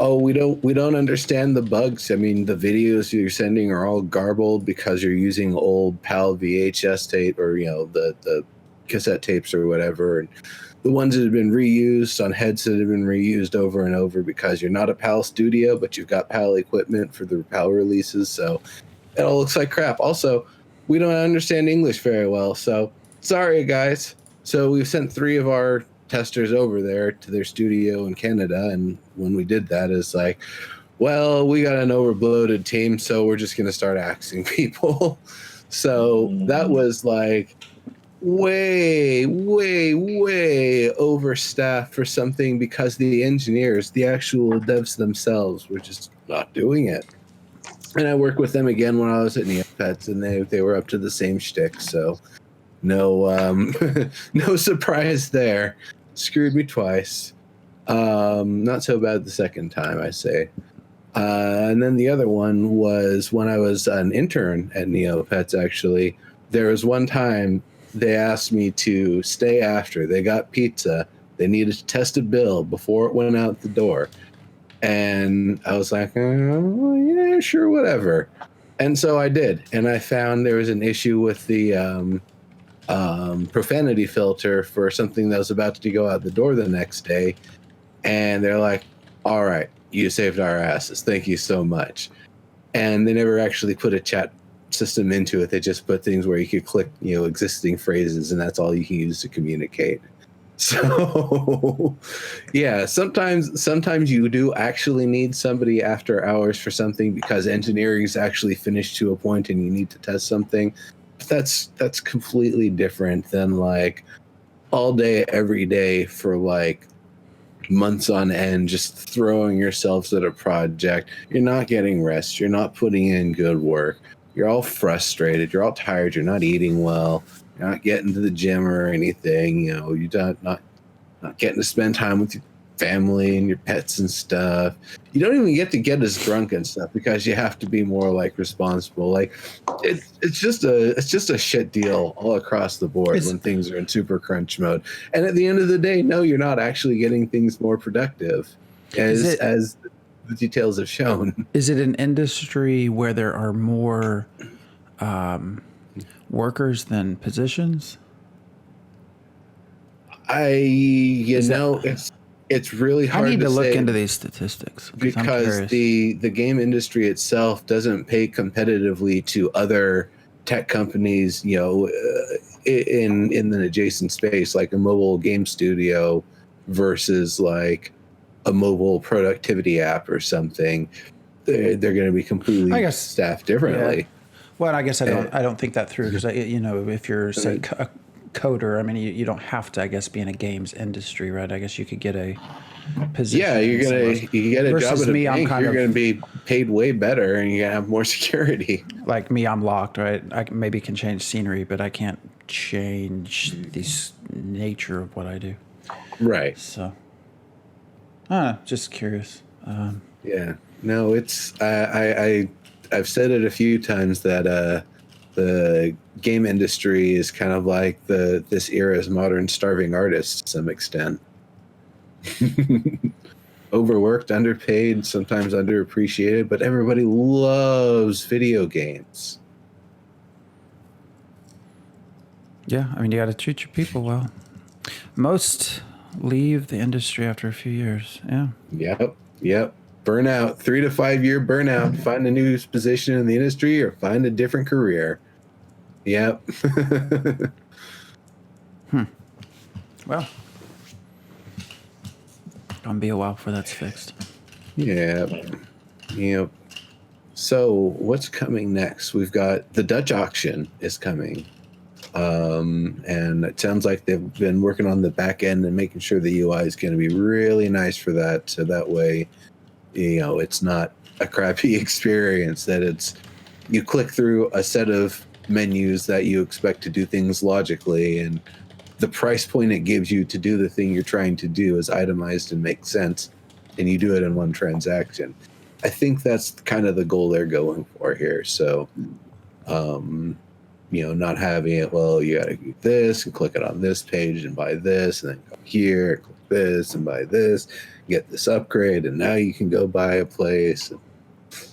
Oh, we don't understand the bugs. I mean, the videos you're sending are all garbled because you're using old PAL VHS tape or the cassette tapes or whatever, and the ones that have been reused on heads that have been reused over and over because you're not a PAL studio, but you've got PAL equipment for the PAL releases, so it all looks like crap. Also, we don't understand English very well, so sorry, guys. So we've sent 3 of our testers over there to their studio in Canada, and when we did that, it's like, well, we got an overbloated team, so we're just going to start axing people. So that was like way overstaffed for something because the engineers, the actual devs themselves, were just not doing it. And I worked with them again when I was at Neopets, and they were up to the same shtick. So no no surprise there. Screwed me twice. Not so bad the second time, I say. And then the other one was when I was an intern at Neopets, actually. There was one time they asked me to stay after. They got pizza. They needed to test a bill before it went out the door. And I was like, oh, yeah, sure, whatever. And so I did. And I found there was an issue with the profanity filter for something that was about to go out the door the next day. And they're like, all right, you saved our asses. Thank you so much. And they never actually put a chat system into it. They just put things where you could click, existing phrases, and that's all you can use to communicate. So yeah, sometimes you do actually need somebody after hours for something because engineering is actually finished to a point and you need to test something. But that's completely different than like all day, every day for like months on end, just throwing yourselves at a project. You're not getting rest. You're not putting in good work. You're all frustrated. You're all tired. You're not eating well. You're not getting to the gym or anything. You're not getting to spend time with your family and your pets and stuff. You don't even get as drunk and stuff because you have to be more like responsible. Like it's just a shit deal all across the board when things are in super crunch mode. And at the end of the day, no, you're not actually getting things more productive as the details have shown. Is it an industry where there are more workers than positions? It's really hard to say. I need to look into these statistics because the game industry itself doesn't pay competitively to other tech companies, in an adjacent space, like a mobile game studio versus like a mobile productivity app or something. They're going to be completely staffed differently. Yeah. Well, I guess I don't think that through because if you're say a coder, I mean you don't have to, I guess, be in a games industry, right? I guess you could get a position. Yeah, you get a job at a bank. You're going to be paid way better, and you're going to have more security. Like me, I'm locked, right? I maybe can change scenery, but I can't change the nature of what I do. Right. So, just curious. Yeah. No, it's I've said it a few times that the game industry is kind of like this era's modern starving artist to some extent. Overworked, underpaid, sometimes underappreciated, but everybody loves video games. Yeah, I mean, you got to treat your people well. Most leave the industry after a few years. Yeah. Yep. Burnout, 3 to 5 year burnout. Find a new position in the industry or find a different career. Yep. Well, gonna be a while before that's fixed. Yep. So what's coming next? We've got the Dutch auction is coming. And it sounds like they've been working on the back end and making sure the UI is going to be really nice for that. So that way, it's not a crappy experience, that it's, you click through a set of menus that you expect to do things logically, and the price point it gives you to do the thing you're trying to do is itemized and makes sense, and you do it in one transaction. I think that's kind of the goal they're going for here. So, not having it, well, you got to do this and click it on this page and buy this, and then go here, click this and buy this, get this upgrade, and now you can go buy a place.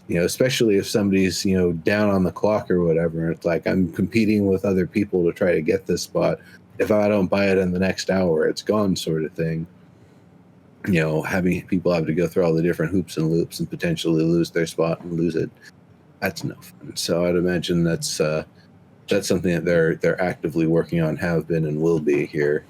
Especially if somebody's, down on the clock or whatever, it's like, I'm competing with other people to try to get this spot. If I don't buy it in the next hour, it's gone, sort of thing. Having people have to go through all the different hoops and loops and potentially lose their spot and lose it, that's no fun. So I'd imagine that's something that they're actively working on, have been and will be here.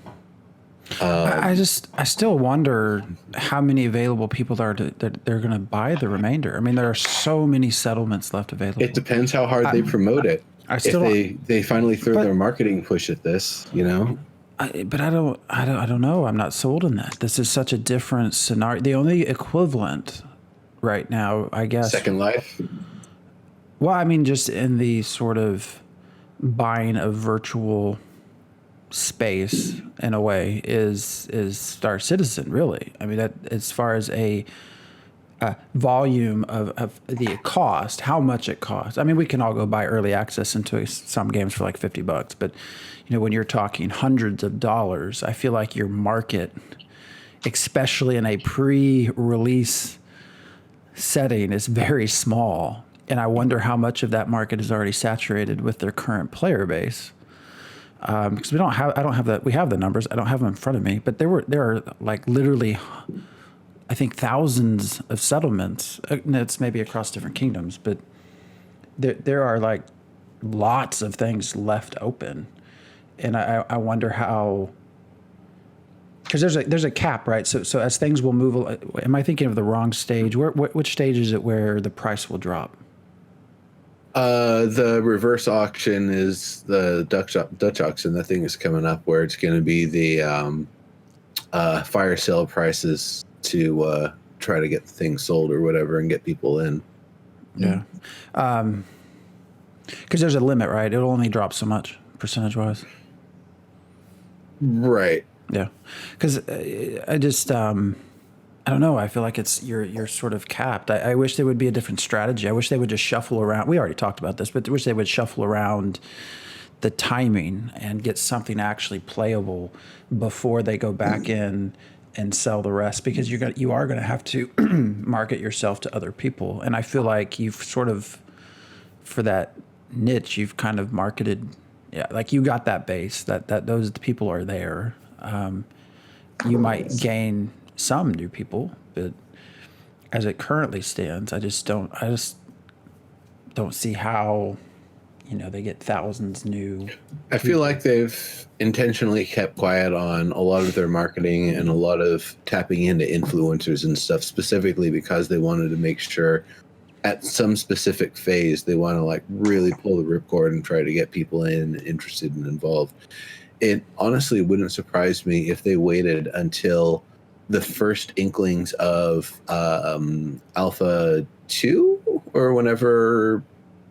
I still wonder how many available people that they're going to buy the remainder. I mean, there are so many settlements left available. It depends how hard they promote it. If they finally throw their marketing push at this, But I don't know. I'm not sold on that. This is such a different scenario. The only equivalent right now, I guess. Second Life. Well, I mean, just in the sort of buying of virtual space in a way is Star Citizen, really. I mean, that as far as a volume of the cost, how much it costs. I mean, we can all go buy early access into some games for like $50, but when you're talking hundreds of dollars, I feel like your market, especially in a pre-release setting, is very small. And I wonder how much of that market is already saturated with their current player base. Because I don't have that. We have the numbers. I don't have them in front of me, but there are like literally, I think, thousands of settlements. It's maybe across different kingdoms, but there are like lots of things left open. And I wonder how, because there's a cap, right? So as things will move, am I thinking of the wrong stage? Which stage is it where the price will drop? The reverse auction is the Dutch auction. That thing is coming up where it's going to be the fire sale prices to try to get the thing sold or whatever and get people in. Yeah. Because there's a limit, right? It'll only drop so much percentage-wise. Right. Yeah. Because I just, I don't know. I feel like you're sort of capped. I wish there would be a different strategy. I wish they would just shuffle around. We already talked about this, but I wish they would shuffle around the timing and get something actually playable before they go back in and sell the rest, because you are going to have to market yourself to other people. And I feel like you've sort of, for that niche, you've kind of marketed. Yeah, like you got that base, that those people are there. You might gain some new people, but as it currently stands, I just don't see how, they get thousands new. I feel like they've intentionally kept quiet on a lot of their marketing and a lot of tapping into influencers and stuff, specifically because they wanted to make sure at some specific phase, they want to like really pull the ripcord and try to get people interested and involved. It honestly wouldn't surprise me if they waited until the first inklings of Alpha 2 or whenever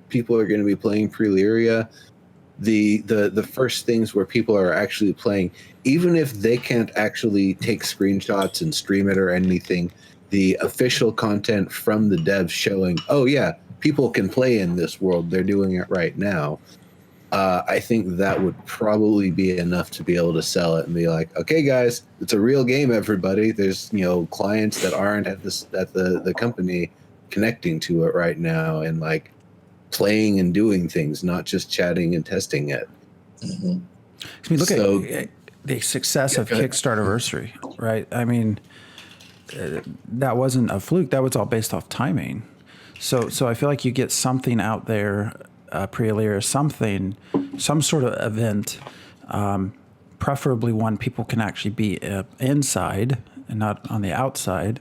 people are going to be playing Elyria. The first things where people are actually playing, even if they can't actually take screenshots and stream it or anything, the official content from the devs showing, oh yeah, people can play in this world. They're doing it right now. I think that would probably be enough to be able to sell it and be like, okay, guys, it's a real game, everybody. There's, clients that aren't at the company connecting to it right now and like playing and doing things, not just chatting and testing it. I mean, look at the success of Kickstarterversary, right? I mean, that wasn't a fluke. That was all based off timing. So I feel like you get something out there, pre-Elyria, some sort of event, preferably one people can actually be inside and not on the outside.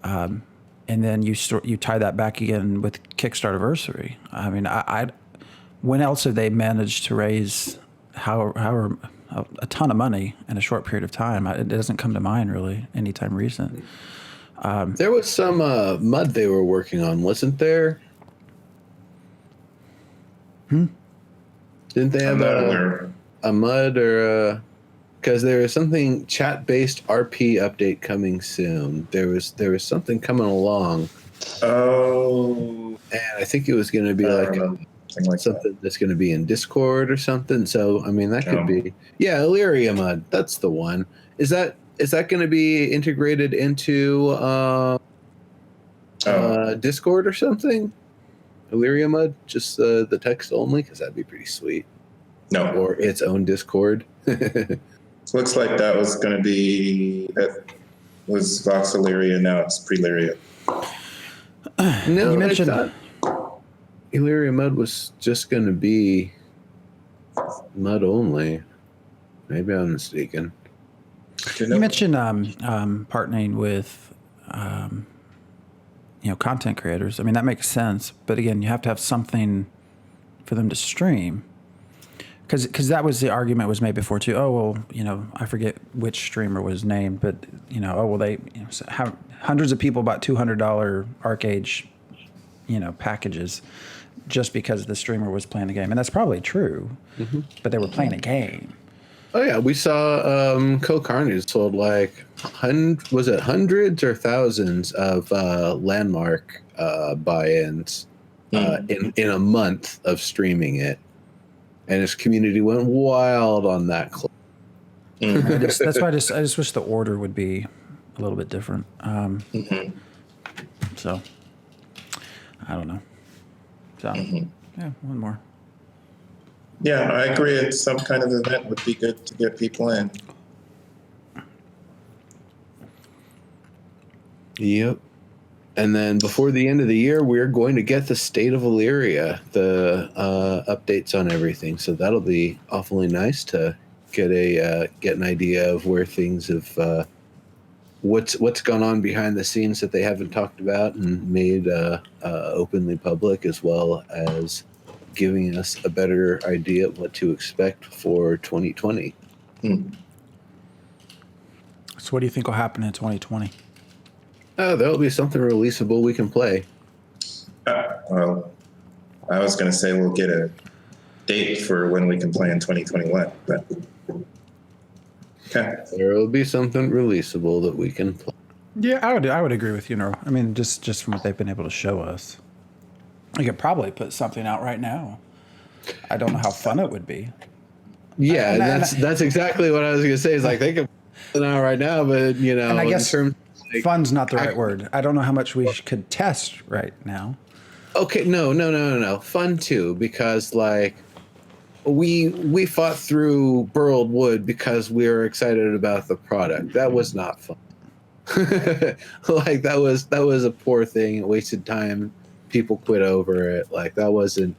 And then you tie that back again with Kickstarterversary. I mean, when else have they managed to raise however a ton of money in a short period of time? It doesn't come to mind really anytime recent. There was some mud they were working on, wasn't there? Didn't they have a mud or because there was something chat-based RP update coming soon. There was something coming along. Oh, and I think it was going to be something that's going to be in Discord or something. So I mean that could be Elyria mud. That's the one. Is that going to be integrated into Discord or something? Elyria mud, just the text only, because that'd be pretty sweet. No, or its own Discord. Looks like that was going to be was Vox Elyria. Now it's pre-Elyria. No, you mentioned Elyria mud was just going to be mud only. Maybe I'm mistaken. You mentioned partnering with content creators. I mean, that makes sense, but again, you have to have something for them to stream, because that was the argument was made before too. Oh well, I forget which streamer was named, but they have hundreds of people bought $200 ArcAge packages just because the streamer was playing the game, and that's probably true. Mm-hmm. But they were playing a game. Oh yeah, we saw Co-Carnage sold like hundreds or thousands of landmark buy-ins in a month of streaming it, and his community went wild on that clip. That's why I just wish the order would be a little bit different. So I don't know. So yeah, one more. Yeah, I agree. It's some kind of event would be good to get people in. Yep. And then before the end of the year, we're going to get the State of Elyria, the updates on everything. So that'll be awfully nice to get an idea of where things have, what's gone on behind the scenes that they haven't talked about and made openly public, as well as giving us a better idea of what to expect for 2020. So what do you think will happen in 2020? There'll be something releasable we can play. Well, I was going to say we'll get a date for when we can play in 2021, but okay. There will be something releasable that we can play. Yeah, I would agree with you, Nero. I mean, just from what they've been able to show us. You could probably put something out right now. I don't know how fun it would be. Yeah, that's exactly what I was going to say. Is like they could put it out right now, but and I guess in terms of, like, fun's not the right word. I don't know how much we could test right now. Okay, no. Fun too, because like we fought through burled wood because we were excited about the product. That was not fun. Like that was a poor thing. It wasted time. People quit over it. Like that wasn't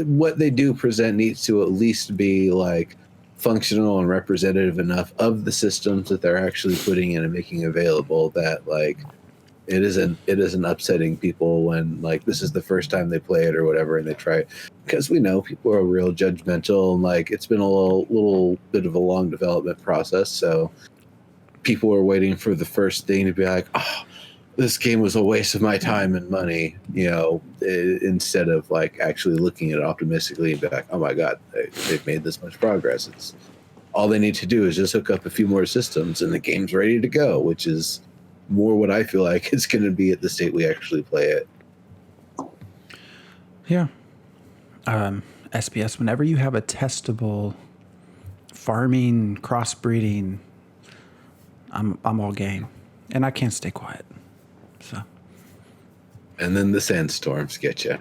what they do present needs to at least be like functional and representative enough of the systems that they're actually putting in and making available that like it isn't upsetting people when like this is the first time they play it or whatever and they try it, because we know people are real judgmental and like it's been a little bit of a long development process, so people are waiting for the first thing to be like, oh, this game was a waste of my time and money, instead of like actually looking at it optimistically and be like, oh my God, they've made this much progress. It's all they need to do is just hook up a few more systems and the game's ready to go, which is more what I feel like it's going to be at the state we actually play it. Yeah. SPS, whenever you have a testable farming, crossbreeding, I'm all game. And I can't stay quiet. So. And then the sandstorms get you.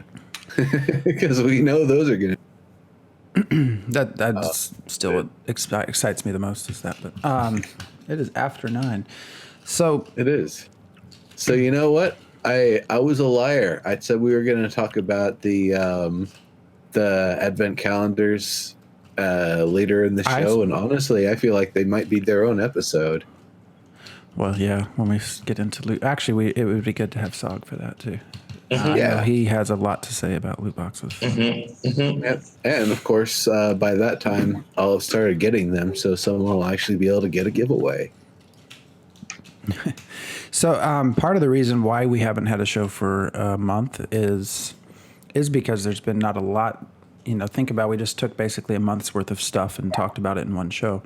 Because we know those are going to. That's still what excites me the most is that. But it is after 9. So. It is. So you know what? I was a liar. I said we were going to talk about the advent calendars later in the show, and honestly, I feel like they might be their own episode. Well, yeah. When we get into loot, actually, it would be good to have Sog for that too. Yeah, he has a lot to say about loot boxes. Yep. And of course, by that time, I'll have started getting them, so someone will actually be able to get a giveaway. So part of the reason why we haven't had a show for a month is because there's been not a lot. Think about, we just took basically a month's worth of stuff and talked about it in one show.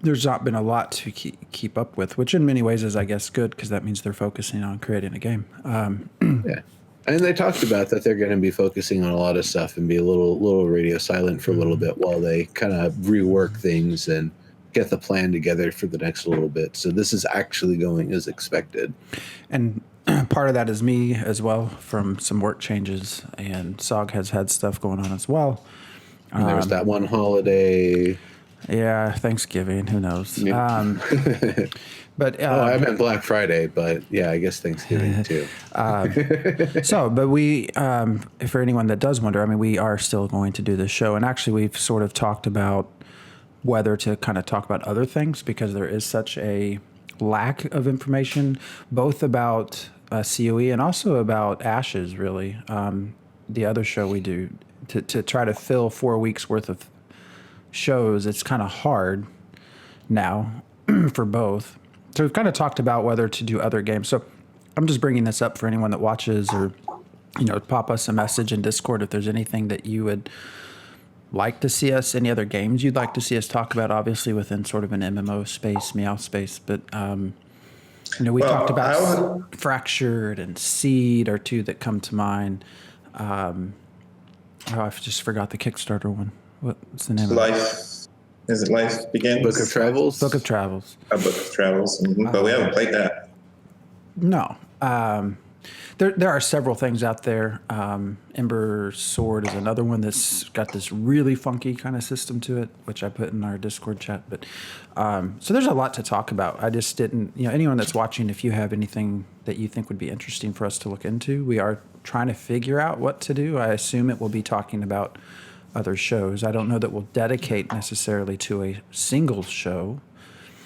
There's not been a lot to keep up with, which in many ways is, I guess, good because that means they're focusing on creating a game. Yeah, and they talked about that they're going to be focusing on a lot of stuff and be a little radio silent for a little bit while they kind of rework things and get the plan together for the next little bit. So this is actually going as expected. And part of that is me as well from some work changes, and Sog has had stuff going on as well. And there was that one holiday. Yeah, Thanksgiving. Who knows? Yeah. But I meant Black Friday, but yeah, I guess Thanksgiving too. But we, for anyone that does wonder, I mean, we are still going to do this show, and actually, we've sort of talked about whether to kind of talk about other things because there is such a lack of information, both about COE and also about Ashes. Really, the other show we do to try to fill 4 weeks worth of shows, it's kind of hard now for both. So we've kind of talked about whether to do other games. So I'm just bringing this up for anyone that watches, or pop us a message in Discord if there's anything that you would like to see us, any other games you'd like to see us talk about, obviously within sort of an MMO space, Meow space. But we talked about Fractured and Seed are two that come to mind. I just forgot the Kickstarter one. What's the name of it? Is it Life Begins? Book of Travels? Book of Travels. A Book of Travels. Mm-hmm. But we haven't played that. No. There are several things out there. Ember Sword is another one that's got this really funky kind of system to it, which I put in our Discord chat. But so there's a lot to talk about. I just didn't, anyone that's watching, if you have anything that you think would be interesting for us to look into, we are trying to figure out what to do. I assume it will be talking about other shows. I don't know that we'll dedicate necessarily to a single show.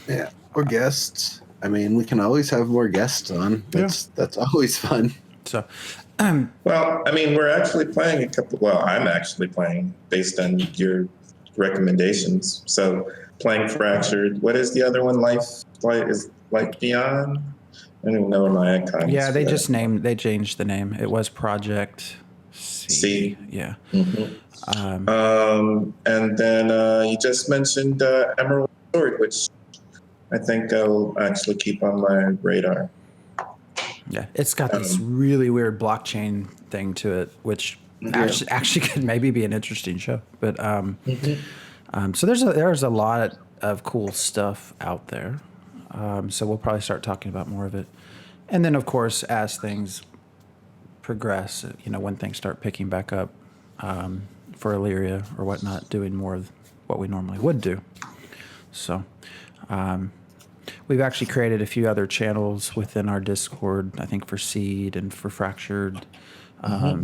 Yeah, or guests. I mean, we can always have more guests on. That's always fun. So, well, I mean, we're actually playing a couple. Well, I'm actually playing based on your recommendations. So, playing Fractured. What is the other one? Life Beyond. I don't even know where my icon is. Yeah, they changed the name. It was Project C. Yeah. Mm-hmm. And then you just mentioned Emerald Sword, which I think I'll actually keep on my radar. Yeah, it's got this really weird blockchain thing to it, which actually could maybe be an interesting show. But so there's a lot of cool stuff out there. So we'll probably start talking about more of it. And then, of course, as things progress, when things start picking back up for Elyria or whatnot, doing more of what we normally would do. So we've actually created a few other channels within our Discord, I think for Seed and for Fractured.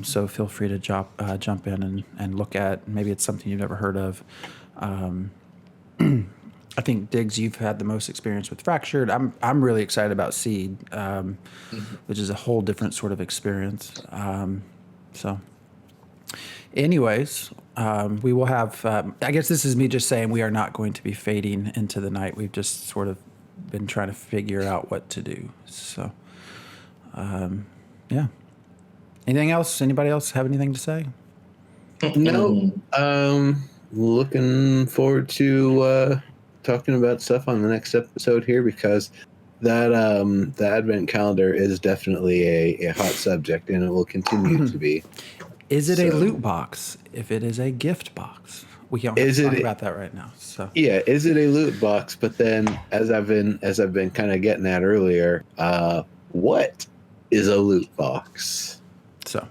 So feel free to jump in and look at. Maybe it's something you've never heard of. I think Diggs, you've had the most experience with Fractured. I'm really excited about Seed, which is a whole different sort of experience. So, anyways, we will have. I guess this is me just saying we are not going to be fading into the night. We've just sort of been trying to figure out what to do. So, yeah. Anything else? Anybody else have anything to say? No. Looking forward to talking about stuff on the next episode here, because the advent calendar is definitely a hot subject, and it will continue to be. Is it a loot box? If it is a gift box, we don't have to talk about that right now. So yeah, is it a loot box? But then, as I've been kind of getting at earlier, what is a loot box? So,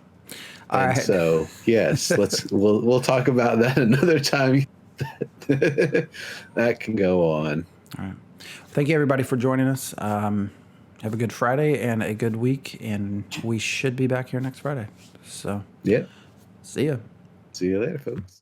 all right. So yes, we'll talk about that another time. That can go on. All right. Thank you everybody for joining us. Have a good Friday and a good week, and we should be back here next Friday. So yeah, see ya. See you later, folks.